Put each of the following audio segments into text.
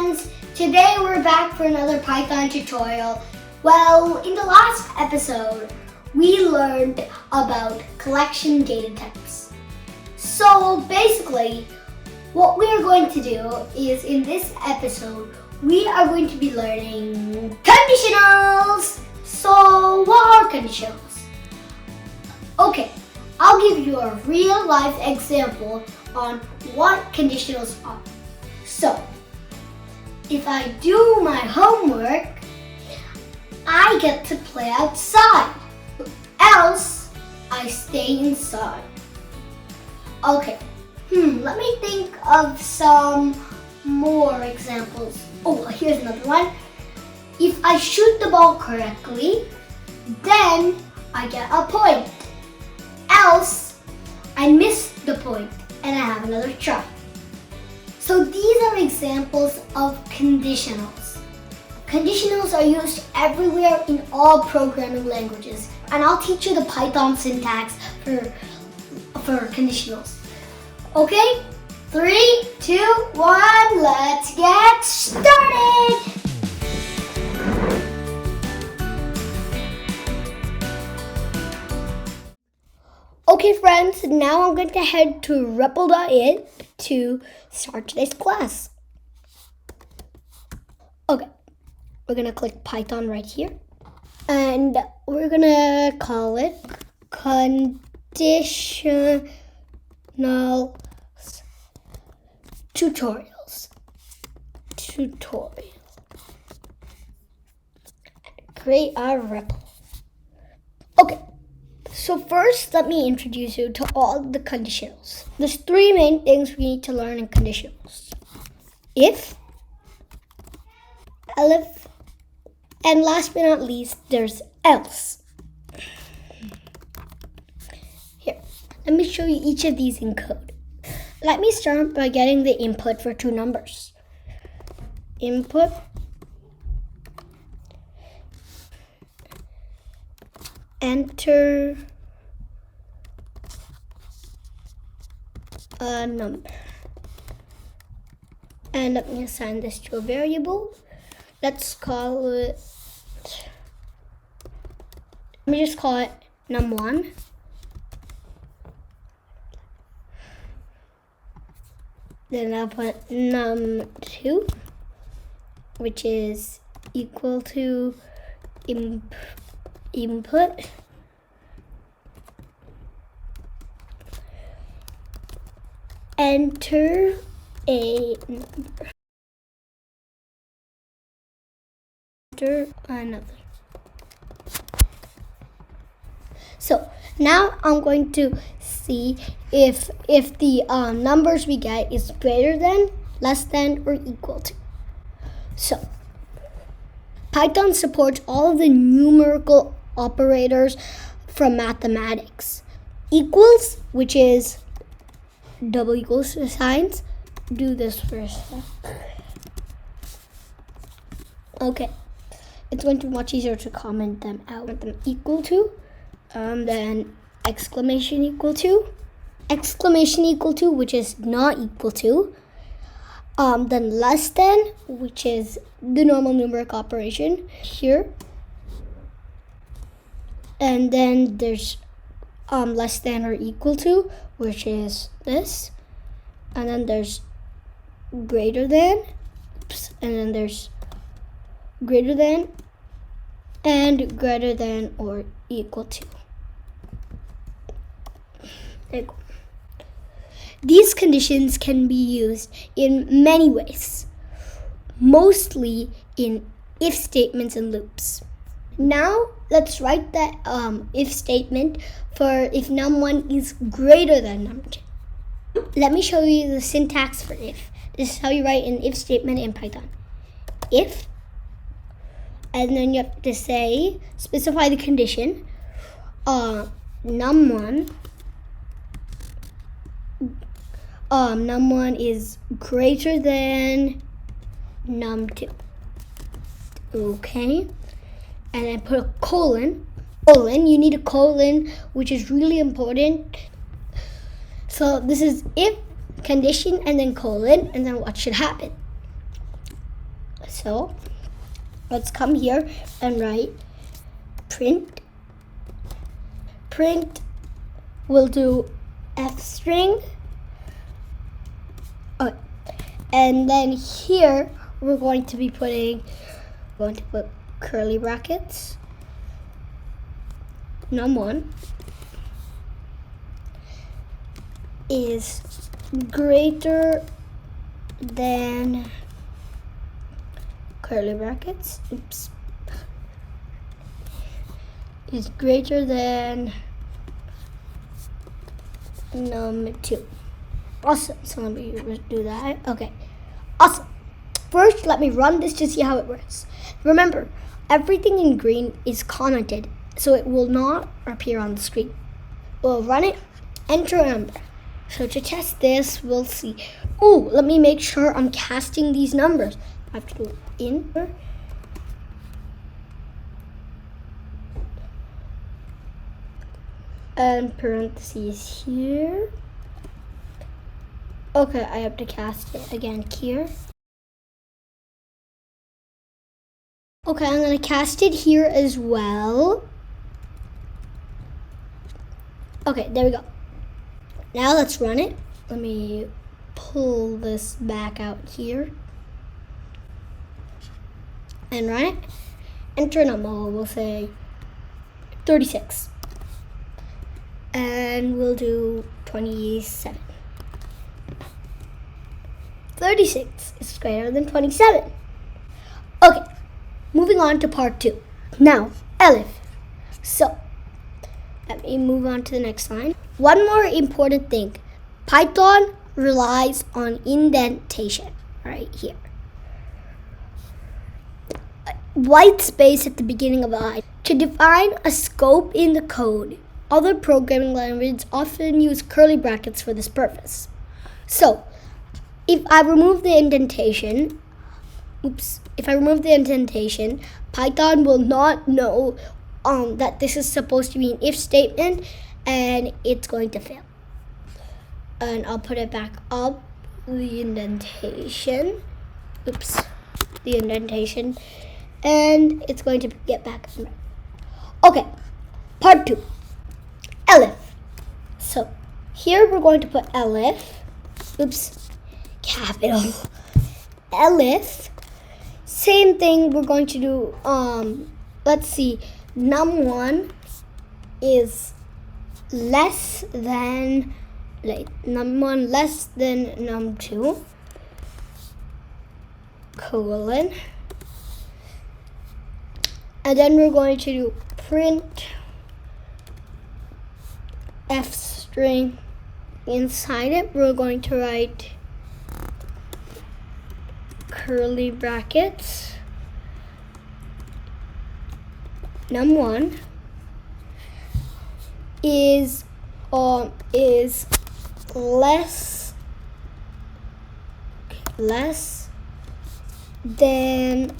friends! Today we're back for another Python tutorial. Well, in the last episode, we learned about collection data types. So basically, what we are going to do is in this episode, we are going to be learning conditionals. So what are conditionals? Okay, I'll give you a real life example on what conditionals are. So, if I do my homework, I get to play outside. Else, I stay inside. Okay, let me think of some more examples. Oh, here's another one. If I shoot the ball correctly, then I get a point. Else, I miss the point and I have another try. So these are examples of conditionals. Conditionals are used everywhere in all programming languages. And I'll teach you the Python syntax for conditionals. Okay? 3, 2, 1, let's get started! Okay friends, now I'm going to head to REPL.it to start today's class. Okay, we're going to click Python right here. And we're going to call it Conditional Tutorials. Create our REPL. Okay. So first, let me introduce you to all the conditionals. There's 3 main things we need to learn in conditionals. If, elif, and last but not least, there's else. Here, let me show you each of these in code. Let me start by getting the input for 2 numbers. Input. Enter a number. And let me assign this to a variable. Let's call it, let me just call it num1. Then I'll put num2, which is equal to input enter a number. Enter another. So now I'm going to see if the numbers we get is greater than, less than, or equal to. So Python supports all of the numerical operators from mathematics. Equals, which is double equals signs. Do this first. Okay, it's going to be much easier to comment them out. Them equal to, then exclamation equal to, which is not equal to, then less than, which is the normal numeric operation here, and then there's less than or equal to, which is this, and then there's greater than, and then there's greater than, and greater than or equal to. There you go. These conditions can be used in many ways, mostly in if statements and loops. Now let's write that if statement for if num1 is greater than num2. Let me show you the syntax for if. This is how you write an if statement in Python. If, and then you have to say, specify the condition, num1 is greater than num2. Okay, and I put a colon. You need a colon, which is really important. So this is if condition and then colon, and then what should happen. So let's come here and write print. Print will do f string. Okay. And then here we're going to put curly brackets. Num1 is greater than curly brackets. Oops. Is greater than num2. Awesome. So let me do that. Okay. Awesome. First, let me run this to see how it works. Remember, everything in green is commented, so it will not appear on the screen. We'll run it, enter a number. So to test this, we'll see. Oh, let me make sure I'm casting these numbers. I have to do enter. And parentheses here. Okay, I have to cast it again here. Okay, I'm going to cast it here as well. Okay, there we go. Now let's run it. Let me pull this back out here. And run it. Enter a number. We'll say 36. And we'll do 27. 36 is greater than 27. Okay, moving on to part 2. Now, elif. So, let me move on to the next line. One more important thing. Python relies on indentation right here. White space at the beginning of a line. To define a scope in the code, other programming languages often use curly brackets for this purpose. So, if I remove the indentation, Python will not know that this is supposed to be an if statement, and it's going to fail. And I'll put it back up, the indentation, and it's going to get back up. Okay, part 2, elif. So here we're going to put elif, capital elif. Same thing we're going to do, let's see, num1 is less than, num1 less than num2, colon, and then we're going to do print f string. Inside it, we're going to write curly brackets, num1 is less than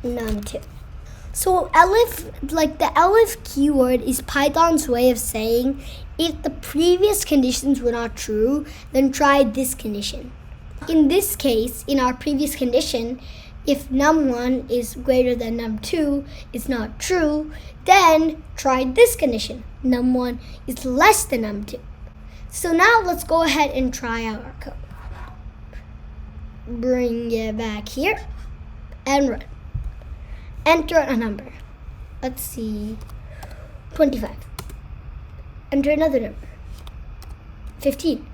num2. So elif, the elif keyword is Python's way of saying if the previous conditions were not true, then try this condition. In this case, in our previous condition, if num1 is greater than num2 is not true, then try this condition. Num1 is less than num2. So now let's go ahead and try out our code. Bring it back here and run. Enter a number. Let's see, 25. Enter another number, 15.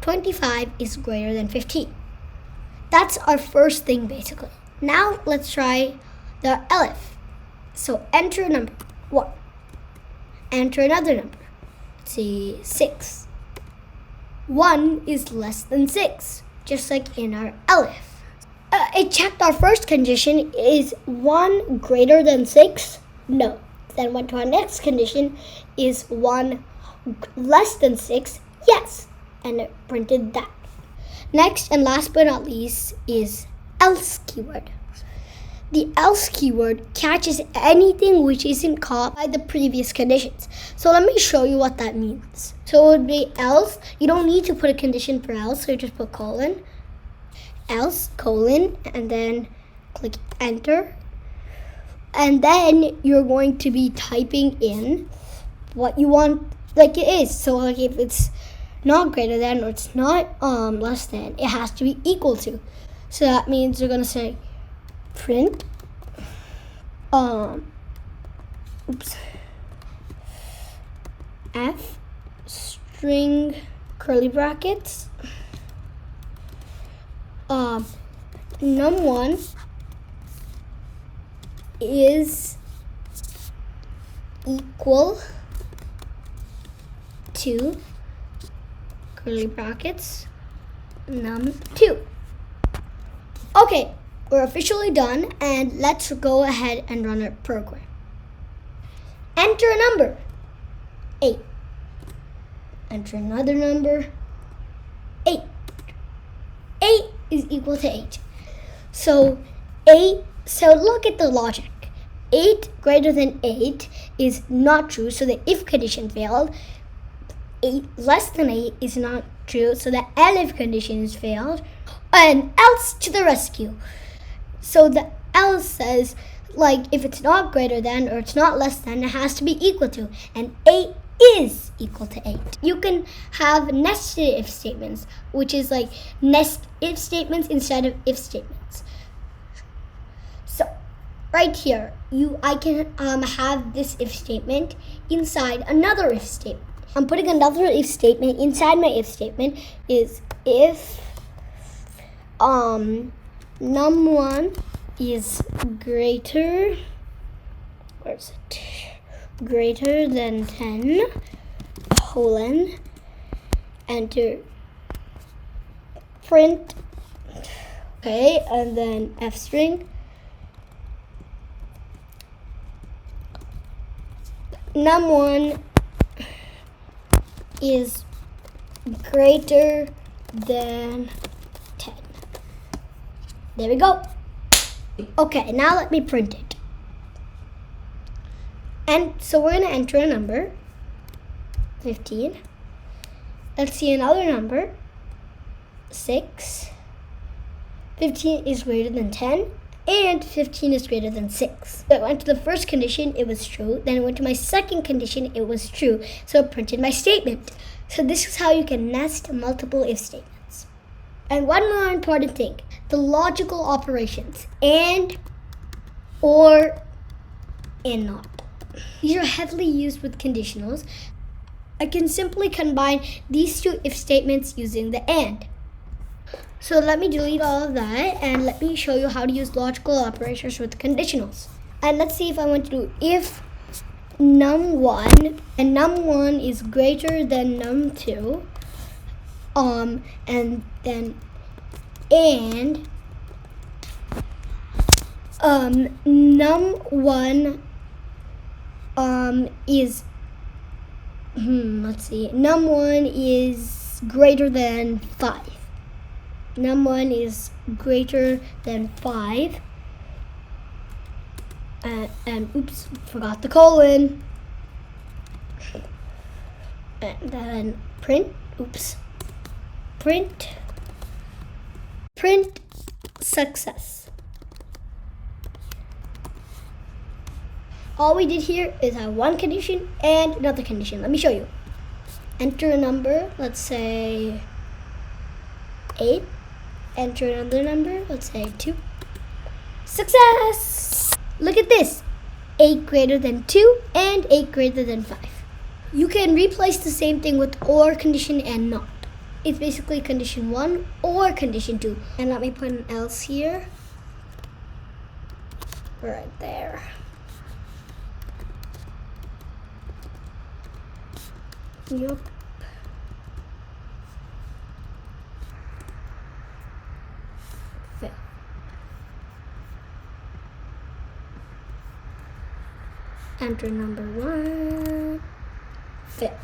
25 is greater than 15. That's our first thing basically. Now let's try the elif. So enter a number, 1. Enter another number, let's see, 6. 1 is less than 6, just like in our elif. It checked our first condition, is 1 greater than 6? No. Then went to our next condition, is 1 less than 6? Yes. And it printed that. Next and last but not least is else keyword. The else keyword catches anything which isn't caught by the previous conditions. So let me show you what that means. So it would be else. You don't need to put a condition for else, so you just put colon. Else, colon, and then click enter. And then you're going to be typing in what you want like it is. So like if it's not greater than or it's not less than, it has to be equal to. So that means you're going to say print f string curly brackets num1 is equal to curly brackets num2. Okay, we're officially done, and let's go ahead and run our program. Enter a number, 8. Enter another number, 8. 8 is equal to 8. So look at the logic. 8 greater than 8 is not true, so the if condition failed. 8 less than 8 is not true, so the elif condition is failed. And else to the rescue. So the else says, like, if it's not greater than or it's not less than, it has to be equal to. And 8 is equal to 8. You can have nested if statements, which is like nest if statements instead of if statements. So right here, I can have this if statement inside another if statement. I'm putting another if statement inside my if statement is if num1 is greater, where is it? Greater than 10, colon, enter, print, okay, and then f string, num1 is greater than 10. There we go. Okay, now let me print it. And so we're going to enter a number, 15. Let's see another number, 6. 15 is greater than 10, and 15 is greater than 6. So I went to the first condition, it was true. Then I went to my second condition, it was true. So I printed my statement. So this is how you can nest multiple if statements. And one more important thing, the logical operations, and, or, and not. These are heavily used with conditionals. I can simply combine these two if statements using the and. So let me delete all of that and let me show you how to use logical operators with conditionals. And let's see if I want to do if num1 and num1 is greater than num2, and then num1 is num1 is greater than 5. Num1 is greater than 5. And oops, forgot the colon. And then print success. All we did here is have one condition and another condition. Let me show you. Enter a number, let's say 8. Enter another number, let's say 2. Success! Look at this. 8 greater than 2 and 8 greater than 5. You can replace the same thing with or condition and not. It's basically condition 1 or condition 2. And let me put an else here. Right there. Yup. Fail. Enter number 1. Fail.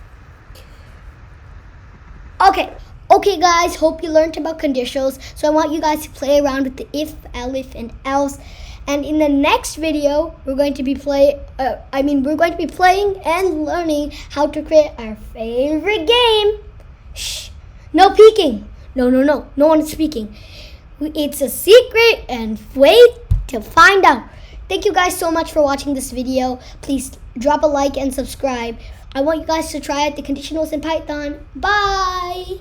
Okay guys, hope you learned about conditionals. So I want you guys to play around with the if, elif, and else. And in the next video, we're going to be playing and learning how to create our favorite game. Shh! No peeking. No one is speaking. It's a secret and wait to find out. Thank you guys so much for watching this video. Please drop a like and subscribe. I want you guys to try out the conditionals in Python. Bye!